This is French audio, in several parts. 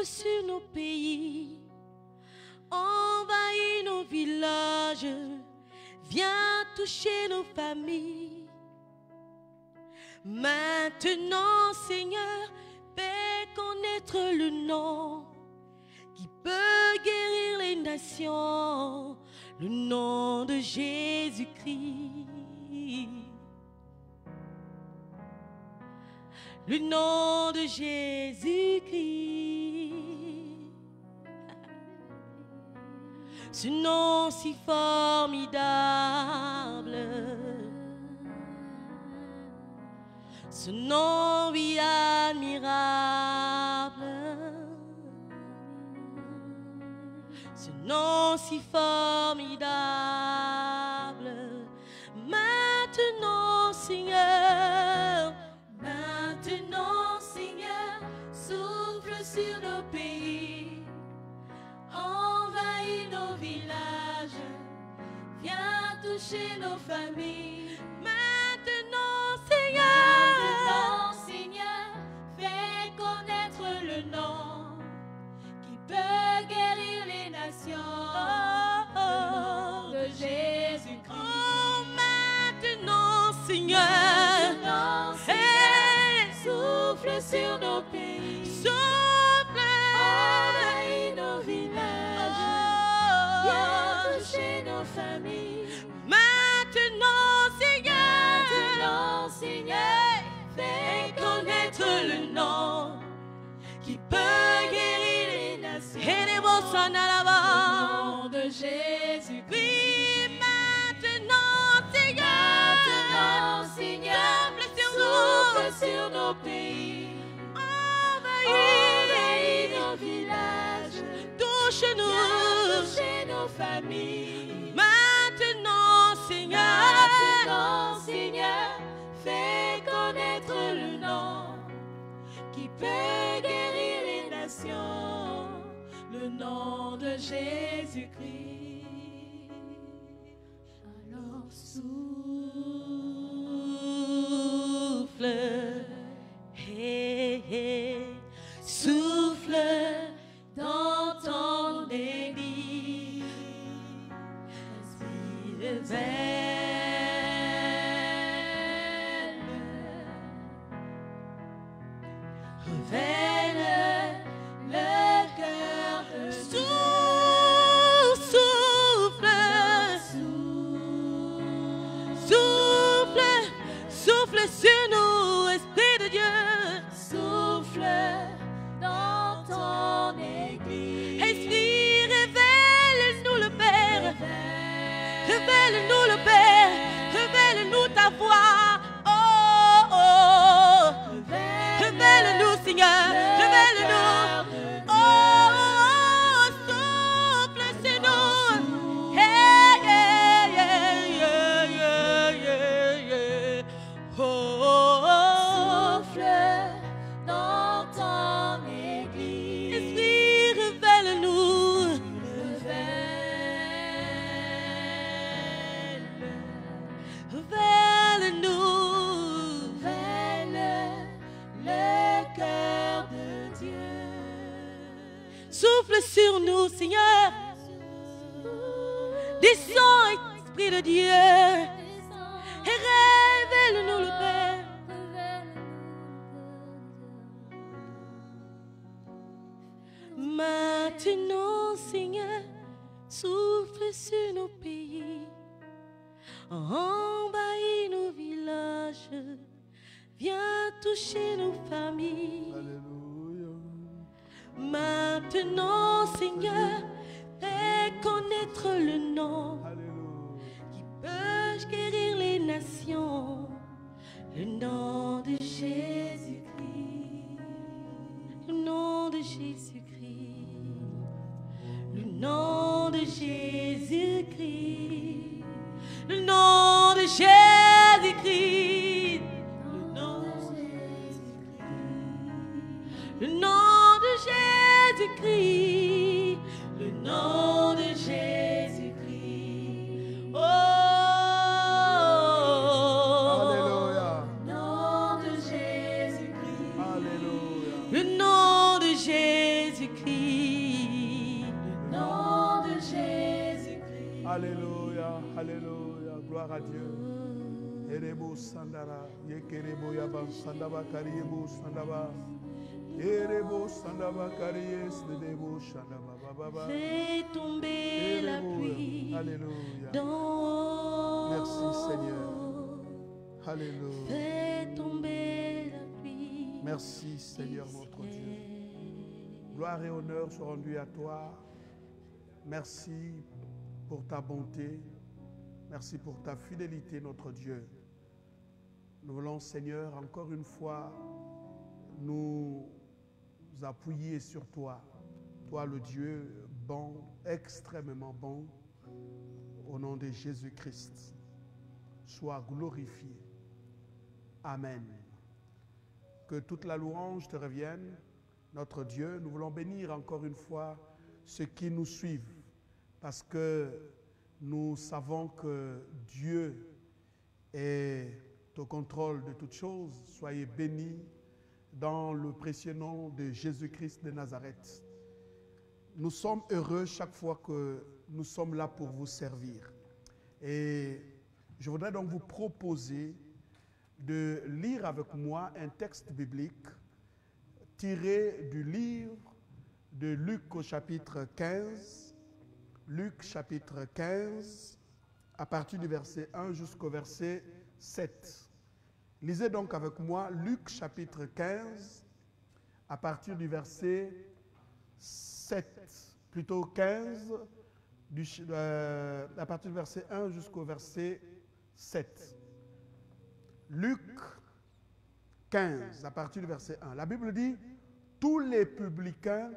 Souffle sur nos pays, envahis nos villages, viens toucher nos familles. Maintenant, Seigneur, fais connaître le nom qui peut guérir les nations, le nom de Jésus-Christ. Le nom de Jésus-Christ. Ce nom si formidable. Ce nom, oui, admirable. Ce nom si formidable. Maintenant, Seigneur, maintenant, Seigneur, souffle sur nos pays, envahis nos villages, viens toucher nos familles. Maintenant, Seigneur, fais connaître le nom qui peut guérir les nations, le nom de Jésus-Christ. Oh, maintenant, Seigneur, souffle sur nos pays, souffle, envahis nos villages, viens toucher nos familles. Maintenant, Seigneur, fais connaître le nom qui peut guérir les nations, le nom de Jésus. Oui, maintenant, Seigneur, souffle sur nos pays, envahis nos villages, touche-nous, touche nos familles. Maintenant, Seigneur, fais connaître le nom qui peut guérir les nations, le nom de Jésus-Christ. Alors souffle, hey, hey, souffle dans ton église, esprit de révèle le cœur de Dieu. Souffle sur nous, Esprit de Dieu. Souffle dans ton église. Esprit, révèle-nous le Père. Révèle-nous le Père. Révèle-nous ta voix. Oh, oh. Révèle-nous, Seigneur. Révèle-nous. Oh, oh, souffle sur nous. Hey, yeah, yeah, yeah, yeah, yeah, yeah. Oh, oh, souffle dans ton église. Esprit, révèle-nous. Révèle-nous. Révèle le cœur de Dieu. Souffle sur nous, Seigneur. Descends, Esprit de Dieu. Et révèle-nous le Père. Maintenant, Seigneur, souffle sur nos pays, envahis nos villages, viens toucher nos familles. Alléluia. Maintenant, Seigneur, fais connaître le nom qui peut guérir les nations, le nom de Jésus-Christ, le nom de Jésus-Christ, le nom de Jésus-Christ, le nom de Jésus-Christ, le nom de Jésus-Christ, le nom de Jésus-Christ, le nom de Jésus-Christ. Oh, Alléluia. nom de Jésus-Christ. Alléluia. Le nom de Jésus-Christ. Alléluia, alléluia, gloire à Dieu. Erebo sandara, yekerebo yaban sandaba kariyebo sandaba. Erebo sandaba kariyes dedebo sandaba baba. Fais tomber la pluie Alléluia. d'en haut. Merci Seigneur. Alléluia. Fais tomber la pluie. Merci Seigneur notre Dieu. Gloire et honneur soient rendus à toi. Merci pour ta bonté. Merci pour ta fidélité, notre Dieu. Nous voulons, Seigneur, encore une fois, nous appuyer sur toi. Toi, le Dieu bon, extrêmement bon, au nom de Jésus-Christ. Sois glorifié. Amen. Que toute la louange te revienne, notre Dieu. Nous voulons bénir encore une fois ceux qui nous suivent, parce que nous savons que Dieu est au contrôle de toutes choses. Soyez bénis dans le précieux nom de Jésus-Christ de Nazareth. Nous sommes heureux chaque fois que nous sommes là pour vous servir. Et je voudrais donc vous proposer de lire avec moi un texte biblique tiré du livre de Luc au chapitre 15. Luc chapitre 15, à partir du verset 1 jusqu'au verset 7. Lisez donc avec moi Luc chapitre 15, à partir du verset 7, plutôt 15, à partir du verset 1 jusqu'au verset 7. Luc 15, à partir du verset 1. La Bible dit, tous les publicains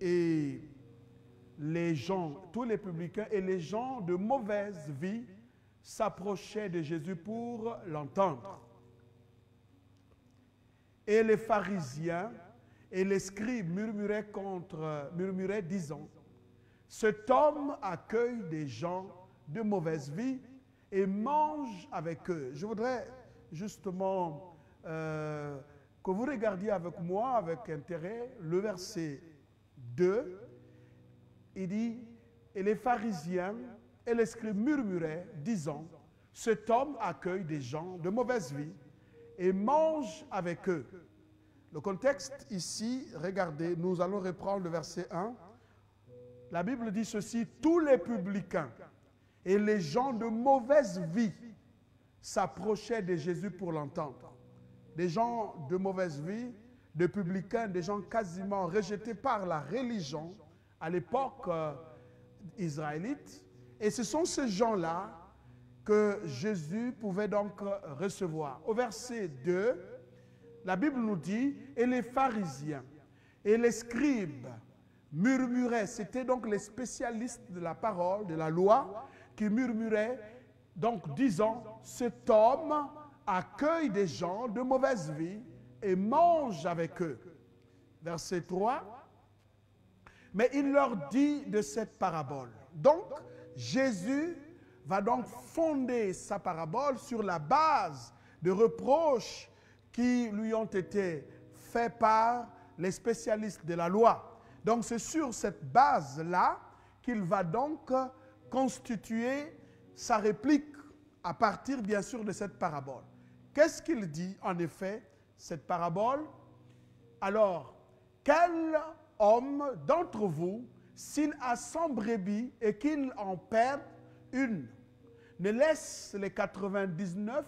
et tous les publicains et les gens de mauvaise vie s'approchaient de Jésus pour l'entendre. Et les pharisiens et les scribes murmuraient disant, cet homme accueille des gens de mauvaise vie et mange avec eux. Je voudrais justement que vous regardiez avec moi, avec intérêt, le verset 2. Il dit, et les pharisiens et les scribes murmuraient, disant, cet homme accueille des gens de mauvaise vie et mange avec eux. Le contexte ici, regardez, nous allons reprendre le verset 1. La Bible dit ceci, tous les publicains et les gens de mauvaise vie s'approchaient de Jésus pour l'entendre. Des gens de mauvaise vie, des publicains, des gens quasiment rejetés par la religion, à l'époque israélite. Et ce sont ces gens-là que Jésus pouvait donc recevoir. Au verset 2, la Bible nous dit, et les pharisiens et les scribes murmuraient, c'était donc les spécialistes de la parole, de la loi, qui murmuraient, donc disant, cet homme accueille des gens de mauvaise vie et mange avec eux. Verset 3, mais il leur dit de cette parabole. Donc, Jésus va donc fonder sa parabole sur la base de reproches qui lui ont été faits par les spécialistes de la loi. Donc, c'est sur cette base-là qu'il va donc constituer sa réplique à partir, bien sûr, de cette parabole. Qu'est-ce qu'il dit, en effet, cette parabole? Alors, quel homme d'entre vous, s'il a 100 brebis et qu'il en perd une, ne laisse les 99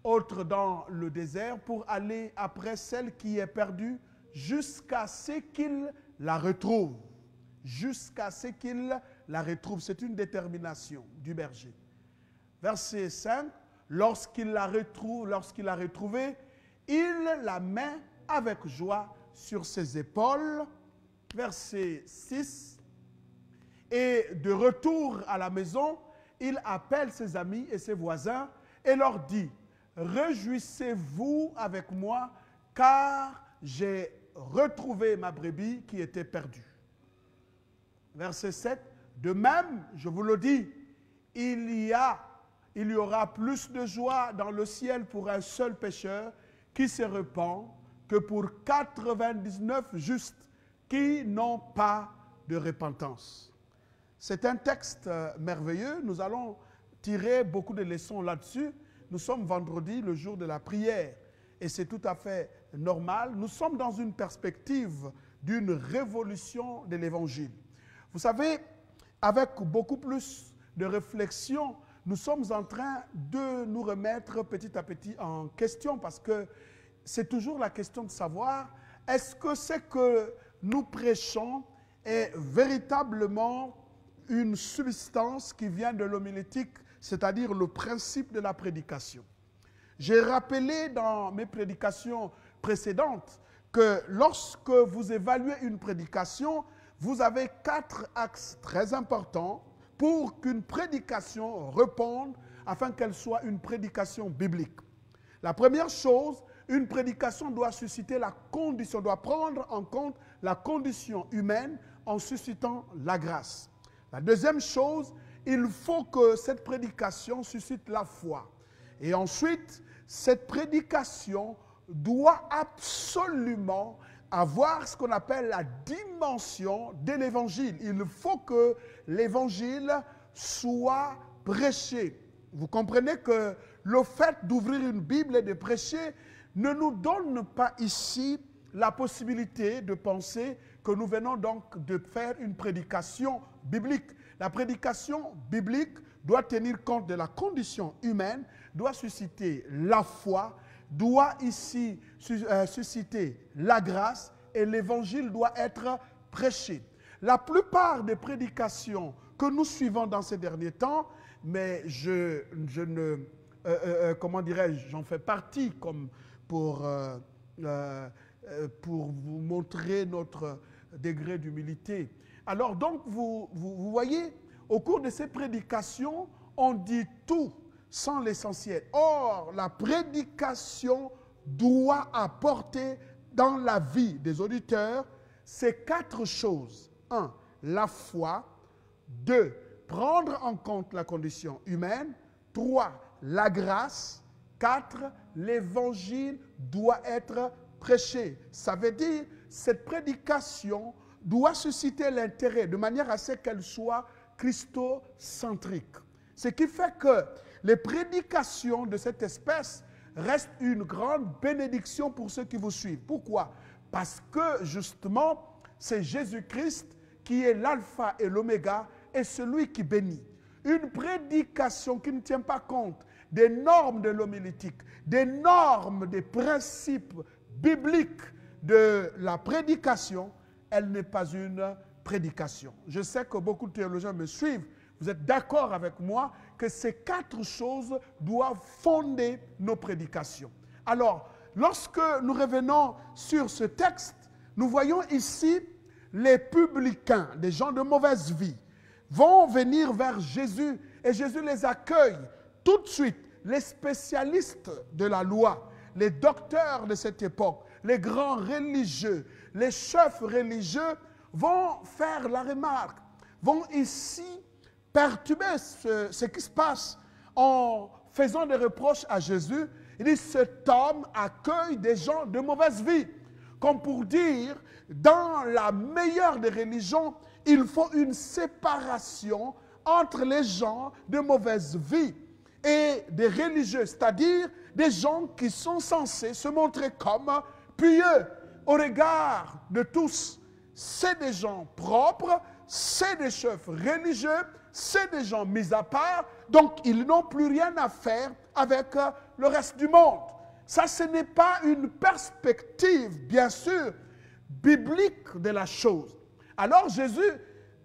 autres dans le désert pour aller après celle qui est perdue jusqu'à ce qu'il la retrouve. Jusqu'à ce qu'il la retrouve. C'est une détermination du berger. Verset 5, lorsqu'il l'a retrouvée, il la met avec joie sur ses épaules. Verset 6, et de retour à la maison, il appelle ses amis et ses voisins et leur dit, réjouissez-vous avec moi, car j'ai retrouvé ma brebis qui était perdue. Verset 7, de même, je vous le dis, il y aura plus de joie dans le ciel pour un seul pécheur qui se repent que pour 99 justes qui n'ont pas de repentance. C'est un texte merveilleux. Nous allons tirer beaucoup de leçons là-dessus. Nous sommes vendredi, le jour de la prière. Et c'est tout à fait normal. Nous sommes dans une perspective d'une révolution de l'Évangile. Vous savez, avec beaucoup plus de réflexion, nous sommes en train de nous remettre petit à petit en question parce que c'est toujours la question de savoir est-ce que ce que nous prêchons est véritablement une substance qui vient de l'homilétique, c'est-à-dire le principe de la prédication. J'ai rappelé dans mes prédications précédentes que lorsque vous évaluez une prédication, vous avez 4 axes très importants pour qu'une prédication réponde afin qu'elle soit une prédication biblique. La première chose, une prédication doit susciter la condition, doit prendre en compte la condition humaine en suscitant la grâce. La deuxième chose, il faut que cette prédication suscite la foi. Et ensuite, cette prédication doit absolument avoir ce qu'on appelle la dimension de l'évangile. Il faut que l'évangile soit prêché. Vous comprenez que le fait d'ouvrir une Bible et de prêcher ne nous donne pas ici la possibilité de penser que nous venons donc de faire une prédication biblique. La prédication biblique doit tenir compte de la condition humaine, doit susciter la foi, doit ici susciter la grâce et l'évangile doit être prêché. La plupart des prédications que nous suivons dans ces derniers temps, mais comment dirais-je, j'en fais partie comme pour vous montrer notre degré d'humilité. Alors donc, vous voyez, au cours de ces prédications, on dit tout sans l'essentiel. Or, la prédication doit apporter dans la vie des auditeurs ces 4 choses. 1. La foi. 2. Prendre en compte la condition humaine. 3. La grâce. 4. L'évangile doit être prêché. Ça veut dire cette prédication doit susciter l'intérêt de manière à ce qu'elle soit christocentrique. Ce qui fait que les prédications de cette espèce restent une grande bénédiction pour ceux qui vous suivent. Pourquoi? Parce que justement, c'est Jésus-Christ qui est l'alpha et l'oméga et celui qui bénit. Une prédication qui ne tient pas compte des normes de l'homilétique, des normes, des principes bibliques de la prédication, elle n'est pas une prédication. Je sais que beaucoup de théologiens me suivent. Vous êtes d'accord avec moi que ces 4 choses doivent fonder nos prédications. Alors, lorsque nous revenons sur ce texte, nous voyons ici les publicains, des gens de mauvaise vie, vont venir vers Jésus et Jésus les accueille tout de suite. Les spécialistes de la loi, les docteurs de cette époque, les grands religieux, les chefs religieux vont faire la remarque, vont ici perturber ce qui se passe en faisant des reproches à Jésus. Il dit, cet homme accueille des gens de mauvaise vie. Comme pour dire, dans la meilleure des religions, il faut une séparation entre les gens de mauvaise vie et des religieux, c'est-à-dire des gens qui sont censés se montrer comme pieux au regard de tous. C'est des gens propres, c'est des chefs religieux, c'est des gens mis à part, donc ils n'ont plus rien à faire avec le reste du monde. Ça, ce n'est pas une perspective, bien sûr, biblique de la chose. Alors Jésus,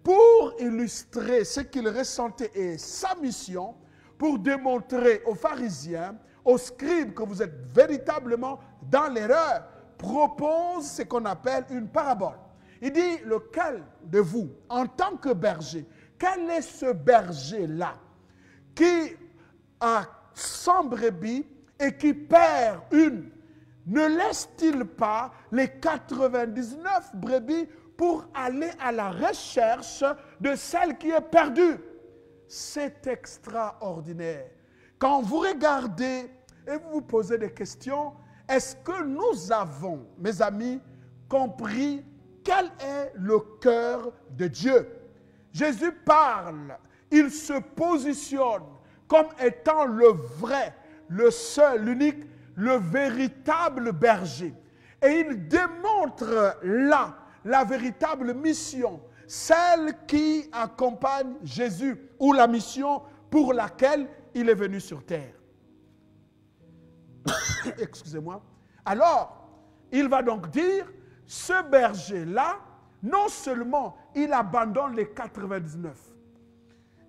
pour illustrer ce qu'il ressentait et sa mission, pour démontrer aux pharisiens, aux scribes que vous êtes véritablement dans l'erreur, propose ce qu'on appelle une parabole. Il dit, lequel de vous, en tant que berger, quel est ce berger-là qui a 100 brebis et qui perd une? Ne laisse-t-il pas les 99 brebis pour aller à la recherche de celle qui est perdue? C'est extraordinaire. Quand vous regardez et vous vous posez des questions, est-ce que nous avons, mes amis, compris quel est le cœur de Dieu? Jésus parle, il se positionne comme étant le vrai, le seul, l'unique, le véritable berger. Et il démontre là la véritable mission, celle qui accompagne Jésus, ou la mission pour laquelle il est venu sur terre. Excusez-moi. Alors, il va donc dire, ce berger-là, non seulement il abandonne les 99,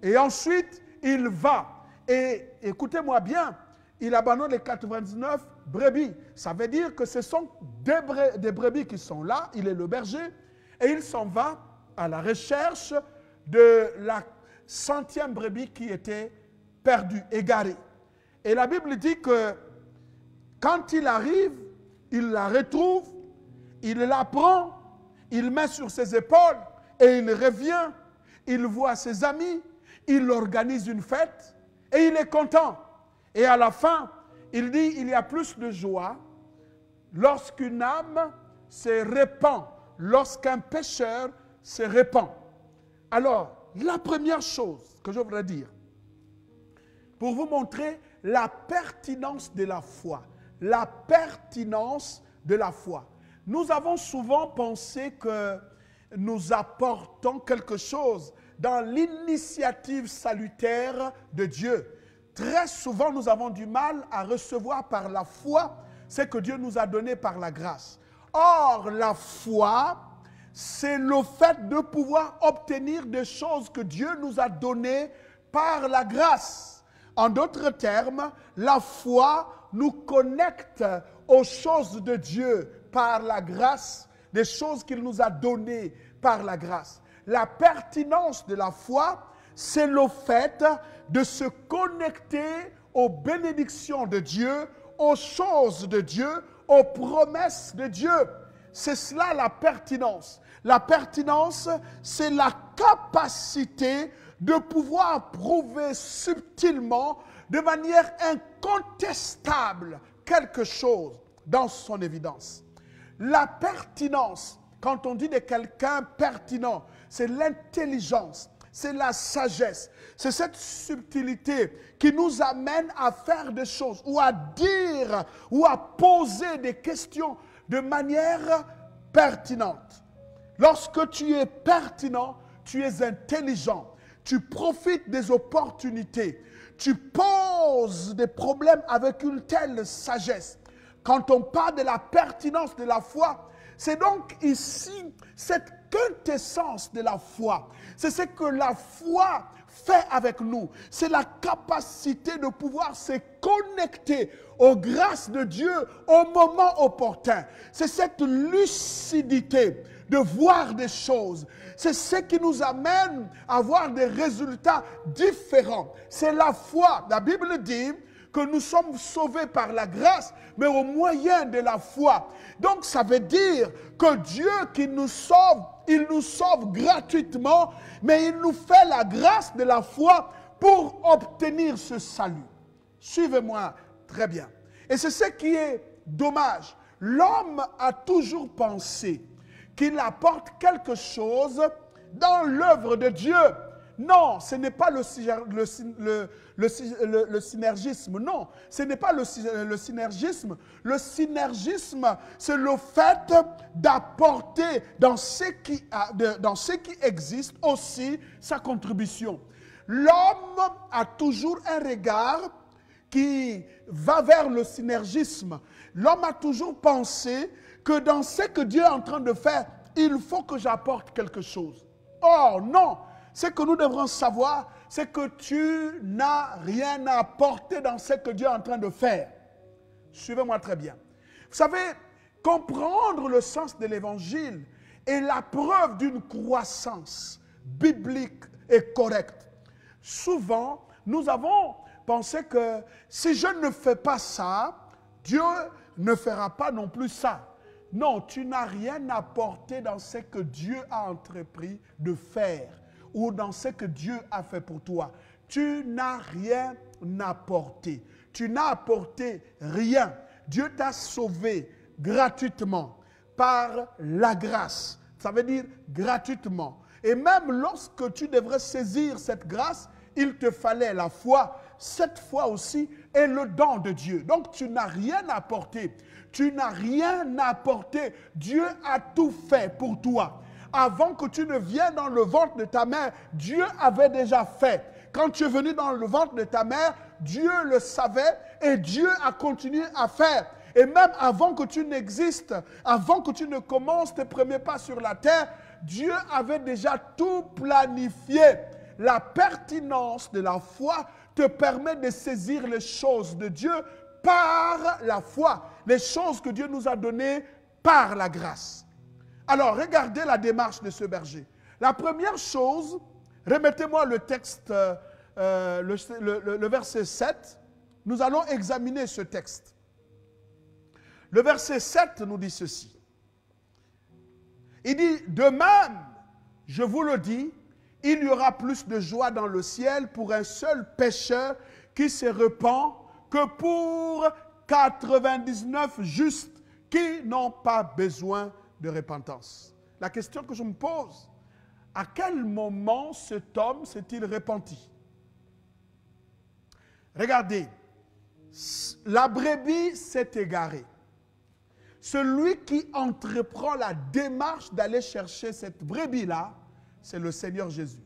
et ensuite il va, et écoutez-moi bien, il abandonne les 99 brebis. Ça veut dire que ce sont des brebis qui sont là, il est le berger, et il s'en va à la recherche de la 100e brebis qui était perdue, égarée. Et la Bible dit que quand il arrive, il la retrouve, il la prend, il met sur ses épaules et il revient, il voit ses amis, il organise une fête et il est content. Et à la fin, il dit, il y a plus de joie lorsqu'une âme se répand, lorsqu'un pécheur se répand. Alors, la première chose que je voudrais dire, pour vous montrer la pertinence de la foi, la pertinence de la foi. Nous avons souvent pensé que nous apportons quelque chose dans l'initiative salutaire de Dieu. Très souvent, nous avons du mal à recevoir par la foi ce que Dieu nous a donné par la grâce. Or, la foi, c'est le fait de pouvoir obtenir des choses que Dieu nous a données par la grâce. En d'autres termes, la foi nous connecte aux choses de Dieu par la grâce, des choses qu'il nous a données par la grâce. La pertinence de la foi, c'est le fait de se connecter aux bénédictions de Dieu, aux choses de Dieu, aux promesses de Dieu. C'est cela la pertinence. La pertinence, c'est la capacité de pouvoir prouver subtilement, de manière incontestable, quelque chose dans son évidence. La pertinence, quand on dit de quelqu'un pertinent, c'est l'intelligence, c'est la sagesse, c'est cette subtilité qui nous amène à faire des choses ou à dire ou à poser des questions de manière pertinente. Lorsque tu es pertinent, tu es intelligent, tu profites des opportunités, tu poses des problèmes avec une telle sagesse. Quand on parle de la pertinence de la foi, c'est donc ici cette quintessence de la foi. C'est ce que la foi fait avec nous. C'est la capacité de pouvoir se connecter aux grâces de Dieu au moment opportun. C'est cette lucidité de voir des choses. C'est ce qui nous amène à avoir des résultats différents. C'est la foi. La Bible dit que nous sommes sauvés par la grâce, mais au moyen de la foi. Donc ça veut dire que Dieu qui nous sauve, il nous sauve gratuitement, mais il nous fait la grâce de la foi pour obtenir ce salut. Suivez-moi très bien. Et c'est ce qui est dommage. L'homme a toujours pensé qu'il apporte quelque chose dans l'œuvre de Dieu. Non, ce n'est pas le synergisme. Non, ce n'est pas le synergisme. Le synergisme, c'est le fait d'apporter dans ce qui existe aussi sa contribution. L'homme a toujours un regard qui va vers le synergisme. L'homme a toujours pensé que dans ce que Dieu est en train de faire, il faut que j'apporte quelque chose. Or, non. Ce que nous devrons savoir, c'est que tu n'as rien à apporter dans ce que Dieu est en train de faire. Suivez-moi très bien. Vous savez, comprendre le sens de l'évangile est la preuve d'une croissance biblique et correcte. Souvent, nous avons pensé que si je ne fais pas ça, Dieu ne fera pas non plus ça. Non, tu n'as rien à apporter dans ce que Dieu a entrepris de faire ou dans ce que Dieu a fait pour toi. Tu n'as rien apporté. Tu n'as apporté rien. Dieu t'a sauvé gratuitement par la grâce. Ça veut dire gratuitement. Et même lorsque tu devrais saisir cette grâce, il te fallait la foi. Cette foi aussi est le don de Dieu. Donc tu n'as rien à apporter. Tu n'as rien à apporter. Dieu a tout fait pour toi. Avant que tu ne viennes dans le ventre de ta mère, Dieu avait déjà fait. Quand tu es venu dans le ventre de ta mère, Dieu le savait et Dieu a continué à faire. Et même avant que tu n'existes, avant que tu ne commences tes premiers pas sur la terre, Dieu avait déjà tout planifié. La pertinence de la foi te permet de saisir les choses de Dieu par la foi. Les choses que Dieu nous a données par la grâce. Alors, regardez la démarche de ce berger. La première chose, remettez-moi le texte, le verset 7. Nous allons examiner ce texte. Le verset 7 nous dit ceci. Il dit, de même, je vous le dis, il y aura plus de joie dans le ciel pour un seul pécheur qui se repent que pour 99 justes qui n'ont pas besoin de repentance. La question que je me pose, à quel moment cet homme s'est-il repenti? Regardez, la brebis s'est égarée. Celui qui entreprend la démarche d'aller chercher cette brebis-là, c'est le Seigneur Jésus.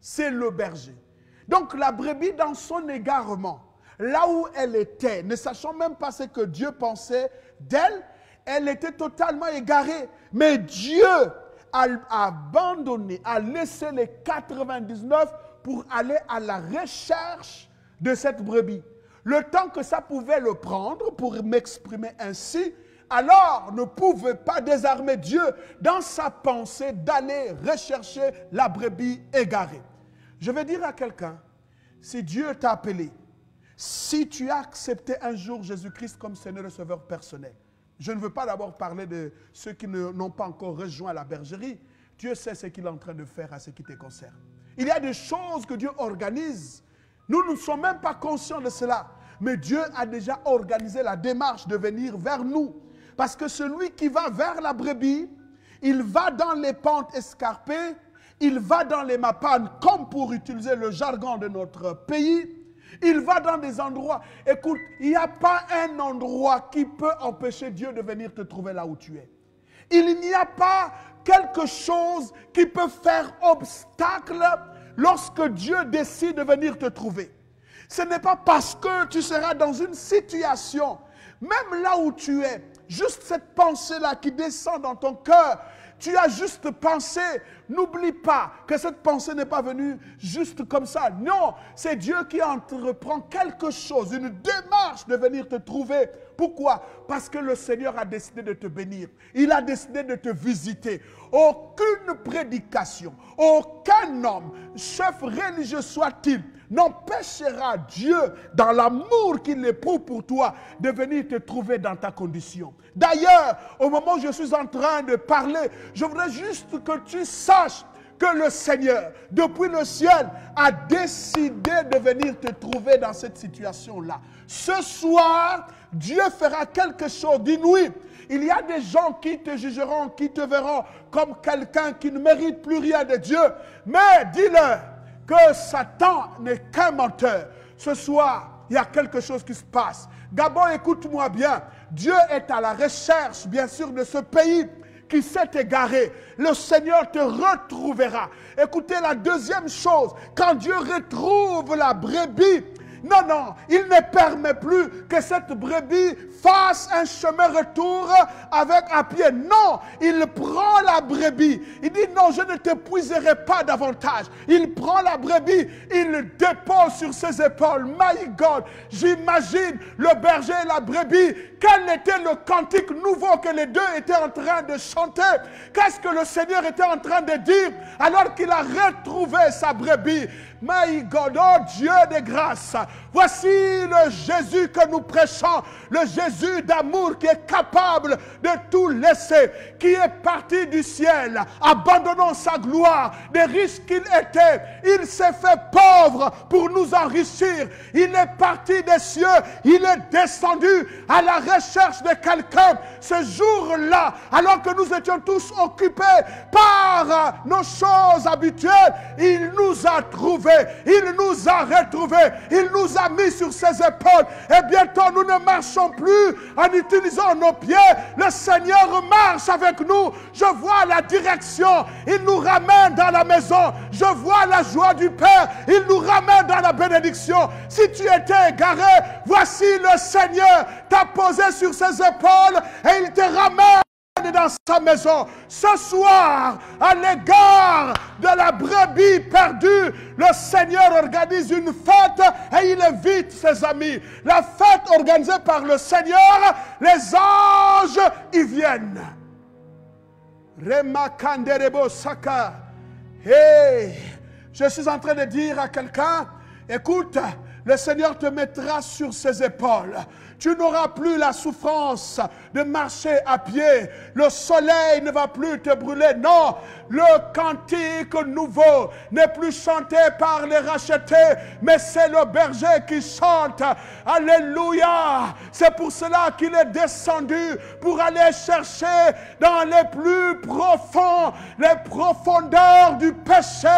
C'est le berger. Donc la brebis, dans son égarement, là où elle était, ne sachant même pas ce que Dieu pensait d'elle, elle était totalement égarée. Mais Dieu a abandonné, a laissé les 99 pour aller à la recherche de cette brebis. Le temps que ça pouvait le prendre, pour m'exprimer ainsi, alors ne pouvait pas désarmer Dieu dans sa pensée d'aller rechercher la brebis égarée. Je vais dire à quelqu'un, si Dieu t'a appelé, si tu as accepté un jour Jésus-Christ comme Seigneur et Sauveur personnel, je ne veux pas d'abord parler de ceux qui n'ont pas encore rejoint la bergerie. Dieu sait ce qu'il est en train de faire à ce qui te concerne. Il y a des choses que Dieu organise. Nous ne sommes même pas conscients de cela. Mais Dieu a déjà organisé la démarche de venir vers nous. Parce que celui qui va vers la brebis, il va dans les pentes escarpées, il va dans les mapanes, comme pour utiliser le jargon de notre pays. Il va dans des endroits. Écoute, il n'y a pas un endroit qui peut empêcher Dieu de venir te trouver là où tu es. Il n'y a pas quelque chose qui peut faire obstacle lorsque Dieu décide de venir te trouver. Ce n'est pas parce que tu seras dans une situation, même là où tu es, juste cette pensée-là qui descend dans ton cœur, tu as juste pensé, n'oublie pas que cette pensée n'est pas venue juste comme ça. Non, c'est Dieu qui entreprend quelque chose, une démarche de venir te trouver. Pourquoi? Parce que le Seigneur a décidé de te bénir. Il a décidé de te visiter. Aucune prédication, aucun homme, chef religieux soit-il, n'empêchera Dieu, dans l'amour qu'il éprouve pour toi, de venir te trouver dans ta condition. D'ailleurs, au moment où je suis en train de parler, je voudrais juste que tu saches que le Seigneur, depuis le ciel, a décidé de venir te trouver dans cette situation-là. Ce soir, Dieu fera quelque chose d'inouï. Il y a des gens qui te jugeront, qui te verront comme quelqu'un qui ne mérite plus rien de Dieu. Mais dis-leur que Satan n'est qu'un menteur. Ce soir, il y a quelque chose qui se passe. Gabon, écoute-moi bien. Dieu est à la recherche, bien sûr, de ce pays qui s'est égaré. Le Seigneur te retrouvera. Écoutez la deuxième chose. Quand Dieu retrouve la brebis, non, il ne permet plus que cette brebis fasse un chemin retour avec à pied. Non, il prend la brebis. Il dit non, je ne t'épuiserai pas davantage. Il prend la brebis, il le dépose sur ses épaules. My God, j'imagine le berger et la brebis. Quel était le cantique nouveau que les deux étaient en train de chanter? Qu'est-ce que le Seigneur était en train de dire alors qu'il a retrouvé sa brebis? My God, oh Dieu de grâce, Voici le Jésus que nous prêchons, le Jésus d'amour qui est capable de tout laisser, qui est parti du ciel, abandonnant sa gloire, des riches qu'il était. Il s'est fait pauvre pour nous enrichir. Il est parti des cieux, il est descendu à la recherche de quelqu'un. Ce jour-là, alors que nous étions tous occupés par nos choses habituelles, il nous a trouvés, il nous a retrouvés, il nous a mis sur ses épaules. Et bientôt, nous ne marchons plus en utilisant nos pieds. Le Seigneur marche avec nous. Je vois la direction. Il nous ramène dans la maison. Je vois la joie du Père. Il nous ramène dans la bénédiction. Si tu étais égaré, voici le Seigneur t'a posé sur ses épaules et il te ramène dans sa maison. Ce soir, à l'égard de la brebis perdue, le Seigneur organise une fête et il invite ses amis. La fête organisée par le Seigneur, les anges y viennent. Rema kanderebo saka. Hey, je suis en train de dire à quelqu'un, écoute, le Seigneur te mettra sur ses épaules. Tu n'auras plus la souffrance de marcher à pied. Le soleil ne va plus te brûler. Non, le cantique nouveau n'est plus chanté par les rachetés, mais c'est le berger qui chante. Alléluia. C'est pour cela qu'il est descendu, pour aller chercher dans les plus profonds, les profondeurs du péché,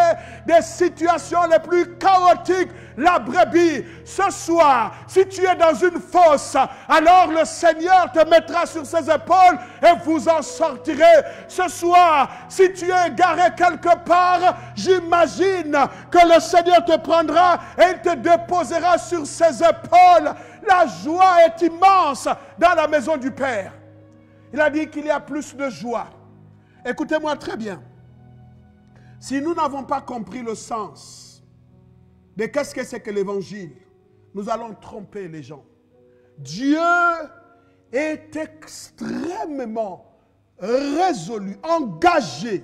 des situations les plus chaotiques, la brebis. Ce soir, si tu es dans une fosse, alors le Seigneur te mettra sur ses épaules et vous en sortirez. Ce soir, si tu es égaré quelque part, j'imagine que le Seigneur te prendra et il te déposera sur ses épaules. La joie est immense dans la maison du Père. Il a dit qu'il y a plus de joie. Écoutez-moi très bien. Si nous n'avons pas compris le sens de qu'est-ce que c'est que l'évangile, nous allons tromper les gens. Dieu est extrêmement résolu, engagé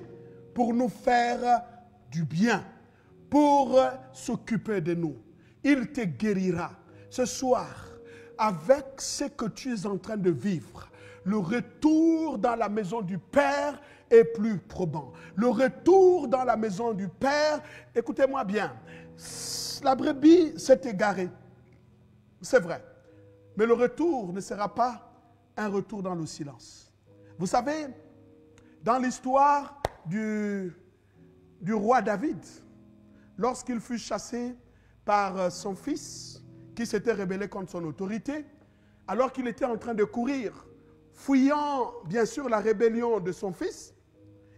pour nous faire du bien, pour s'occuper de nous. Il te guérira. Ce soir, avec ce que tu es en train de vivre, le retour dans la maison du Père est plus probant. Le retour dans la maison du Père, écoutez-moi bien, la brebis s'est égarée. C'est vrai. Mais le retour ne sera pas un retour dans le silence. Vous savez, dans l'histoire du roi David, lorsqu'il fut chassé par son fils, qui s'était rebellé contre son autorité, alors qu'il était en train de courir, fuyant bien sûr la rébellion de son fils,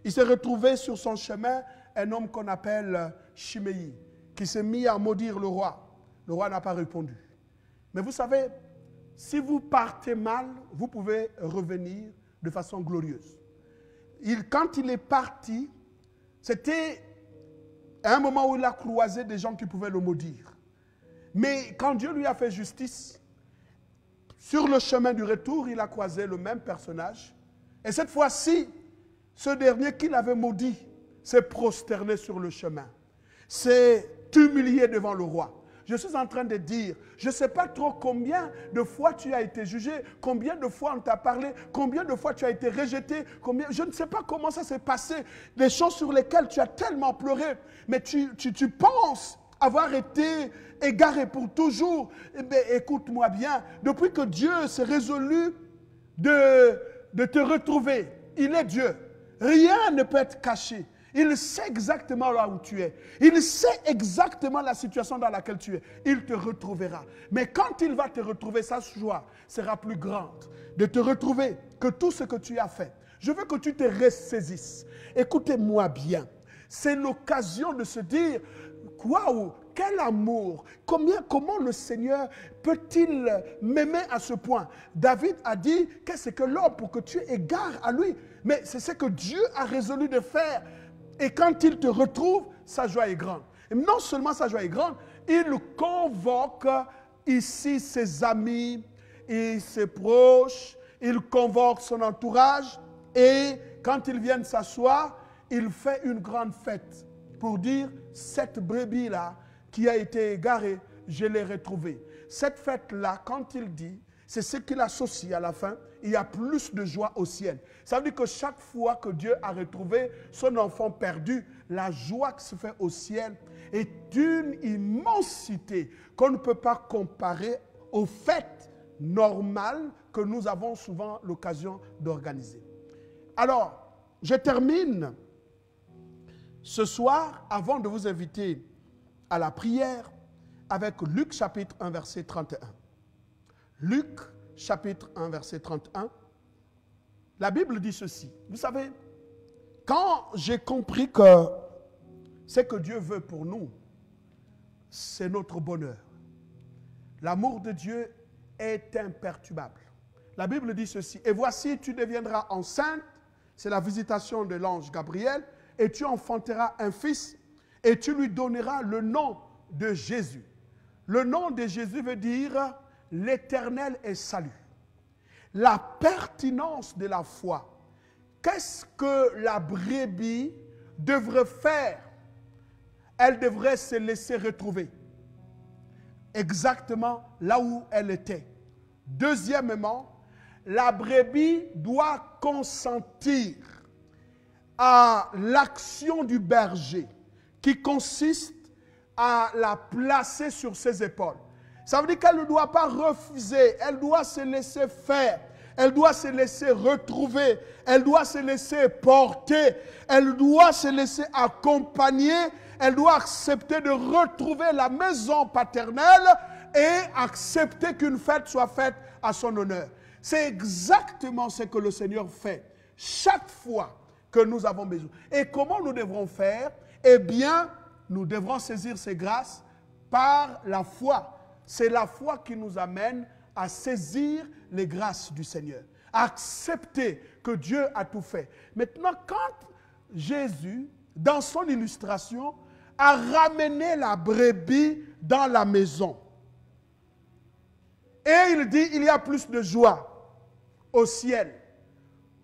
il s'est retrouvé sur son chemin un homme qu'on appelle Chiméi, qui s'est mis à maudire le roi. Le roi n'a pas répondu. Mais vous savez, si vous partez mal, vous pouvez revenir de façon glorieuse. Quand il est parti, c'était un moment où il a croisé des gens qui pouvaient le maudire. Mais quand Dieu lui a fait justice, sur le chemin du retour, il a croisé le même personnage. Et cette fois-ci, ce dernier qu'il avait maudit s'est prosterné sur le chemin. S'est humilié devant le roi. Je suis en train de dire, je ne sais pas trop combien de fois tu as été jugé, combien de fois on t'a parlé, combien de fois tu as été rejeté, je ne sais pas comment ça s'est passé, des choses sur lesquelles tu as tellement pleuré, mais tu penses avoir été égaré pour toujours. Eh bien, écoute-moi bien, depuis que Dieu s'est résolu de te retrouver, il est Dieu, rien ne peut être caché. Il sait exactement là où tu es. Il sait exactement la situation dans laquelle tu es. Il te retrouvera. Mais quand il va te retrouver, sa joie sera plus grande de te retrouver que tout ce que tu as fait. Je veux que tu te ressaisisses. Écoutez-moi bien. C'est l'occasion de se dire, waouh, quel amour. Comment le Seigneur peut-il m'aimer à ce point? David a dit, qu'est-ce que l'homme pour que tu égares à lui? Mais c'est ce que Dieu a résolu de faire. Et quand il te retrouve, sa joie est grande. Et non seulement sa joie est grande, il convoque ici ses amis et ses proches, il convoque son entourage et quand ils viennent s'asseoir, il fait une grande fête pour dire cette brebis-là qui a été égarée, je l'ai retrouvé. Cette fête-là, quand il dit, c'est ce qu'il associe à la fin, il y a plus de joie au ciel. Ça veut dire que chaque fois que Dieu a retrouvé son enfant perdu, la joie qui se fait au ciel est d'une immensité qu'on ne peut pas comparer aux fêtes normales que nous avons souvent l'occasion d'organiser. Alors, je termine ce soir, avant de vous inviter à la prière, avec Luc chapitre 1, verset 31. Luc chapitre 1, verset 31. La Bible dit ceci. Vous savez, quand j'ai compris que ce que Dieu veut pour nous, c'est notre bonheur. L'amour de Dieu est imperturbable. La Bible dit ceci. Et voici, tu deviendras enceinte, c'est la visitation de l'ange Gabriel, et tu enfanteras un fils, et tu lui donneras le nom de Jésus. Le nom de Jésus veut dire l'Éternel est salut. La pertinence de la foi. Qu'est-ce que la brebis devrait faire? Elle devrait se laisser retrouver exactement là où elle était. Deuxièmement, la brebis doit consentir à l'action du berger qui consiste à la placer sur ses épaules. Ça veut dire qu'elle ne doit pas refuser, elle doit se laisser faire, elle doit se laisser retrouver, elle doit se laisser porter, elle doit se laisser accompagner, elle doit accepter de retrouver la maison paternelle et accepter qu'une fête soit faite à son honneur. C'est exactement ce que le Seigneur fait chaque fois que nous avons besoin. Et comment nous devrons faire? Eh bien, nous devrons saisir ces grâces par la foi. C'est la foi qui nous amène à saisir les grâces du Seigneur, à accepter que Dieu a tout fait. Maintenant, quand Jésus, dans son illustration, a ramené la brebis dans la maison, et il dit, il y a plus de joie au ciel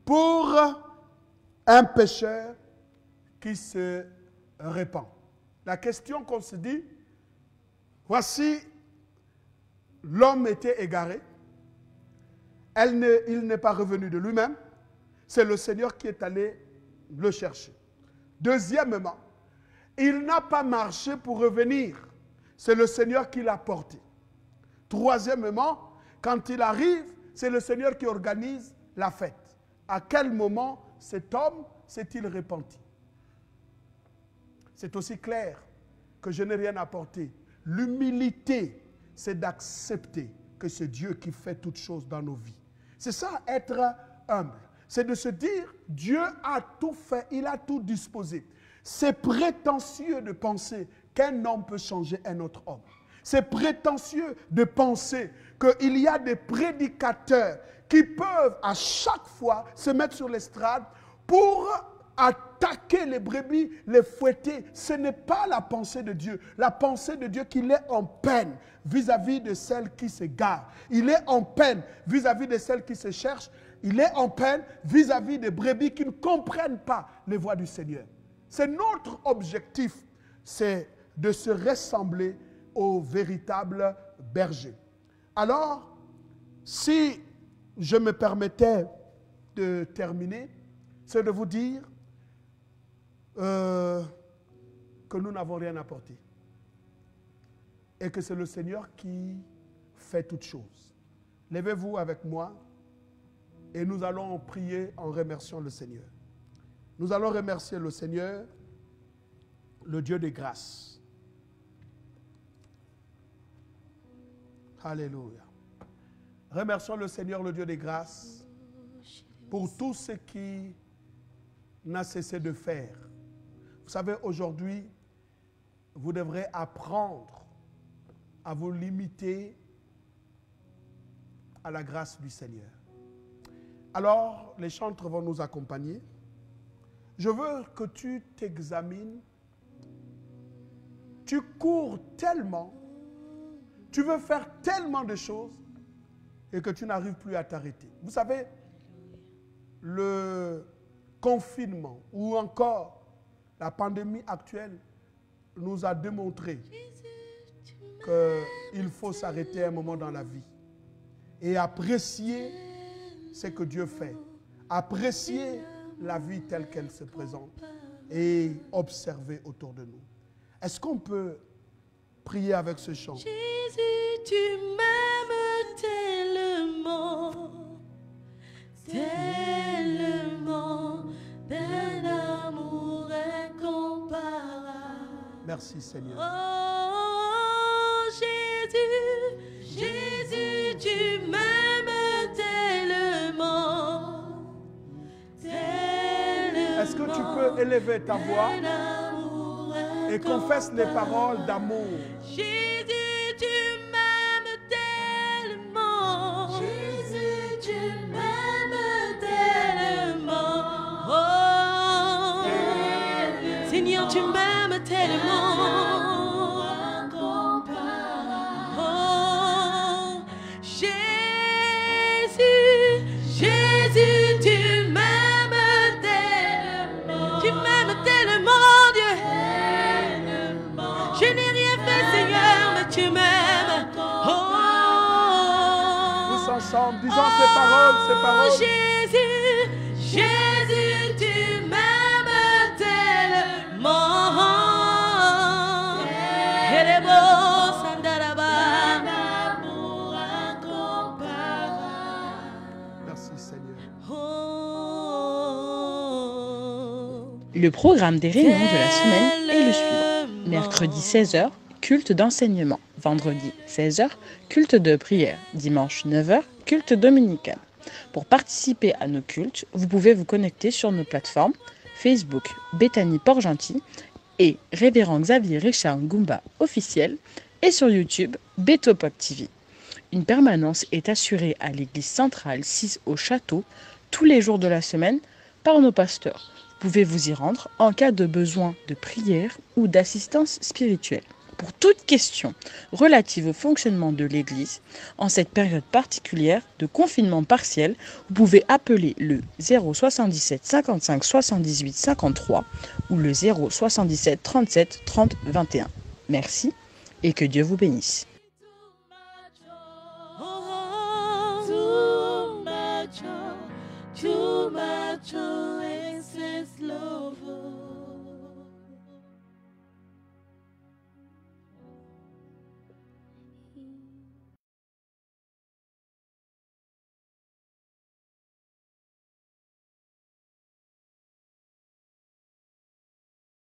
pour un pécheur qui se répand. La question qu'on se dit, voici, l'homme était égaré, il n'est pas revenu de lui-même, c'est le Seigneur qui est allé le chercher. Deuxièmement, il n'a pas marché pour revenir, c'est le Seigneur qui l'a porté. Troisièmement, quand il arrive, c'est le Seigneur qui organise la fête. À quel moment cet homme s'est-il repenti? C'est aussi clair que je n'ai rien apporté. L'humilité, c'est d'accepter que c'est Dieu qui fait toutes choses dans nos vies. C'est ça, être humble. C'est de se dire, Dieu a tout fait, il a tout disposé. C'est prétentieux de penser qu'un homme peut changer un autre homme. C'est prétentieux de penser qu'il y a des prédicateurs qui peuvent à chaque fois se mettre sur l'estrade pour attaquer les brebis, les fouetter. Ce n'est pas la pensée de Dieu. La pensée de Dieu qu'il est en peine vis-à-vis de celles qui s'égarent. Il est en peine vis-à-vis de celles qui se cherchent. Il est en peine vis-à-vis des brebis qui ne comprennent pas les voies du Seigneur. C'est notre objectif, c'est de se ressembler au véritable berger. Alors, si je me permettais de terminer, c'est de vous dire que nous n'avons rien apporté et que c'est le Seigneur qui fait toutes choses. Levez-vous avec moi et nous allons prier en remerciant le Seigneur. Nous allons remercier le Seigneur, le Dieu des grâces. Alléluia. Remercions le Seigneur, le Dieu des grâces, pour tout ce qu'il n'a cessé de faire. Vous savez, aujourd'hui, vous devrez apprendre à vous limiter à la grâce du Seigneur. Alors, les chantres vont nous accompagner. Je veux que tu t'examines. Tu cours tellement, tu veux faire tellement de choses et que tu n'arrives plus à t'arrêter. Vous savez, le confinement ou encore la pandémie actuelle nous a démontré qu'il faut s'arrêter un moment dans la vie et apprécier ce que Dieu fait, apprécier la vie telle qu'elle se présente et observer autour de nous. Est-ce qu'on peut prier avec ce chant? Jésus, tu m'aimes tellement, tellement, d'un amour incomparable. Merci Seigneur. Oh Jésus, Jésus, tu m'aimes tellement, tellement. Est-ce que tu peux élever ta voix et confesse les paroles d'amour? Jésus, tu m'aimes tellement. Jésus, tu m'aimes tellement. Oh, Seigneur, tu m'aimes tellement. Oh, Jésus, Jésus, tu m'aimes tellement. Tu m'aimes tellement, Dieu. Je n'ai rien fait, Seigneur, mais tu m'aimes. Tous ensemble, disons ces paroles, ces paroles. Jésus, Jésus, tu m'aimes tellement. Et les beaux sandaraba. Merci Seigneur. Oh. Le programme des réunions de la semaine est le suivant. Mercredi 16h, culte d'enseignement. Vendredi 16h, culte de prière. Dimanche 9h, culte dominical. Pour participer à nos cultes, vous pouvez vous connecter sur nos plateformes Facebook Bethany Port-Gentil et Révérend Xavier Richard Ngumba officiel et sur YouTube Betopop TV. Une permanence est assurée à l'église centrale 6 au Château tous les jours de la semaine par nos pasteurs. Vous pouvez vous y rendre en cas de besoin de prière ou d'assistance spirituelle. Pour toute question relative au fonctionnement de l'Église, en cette période particulière de confinement partiel, vous pouvez appeler le 077 55 78 53 ou le 077 37 30 21. Merci et que Dieu vous bénisse.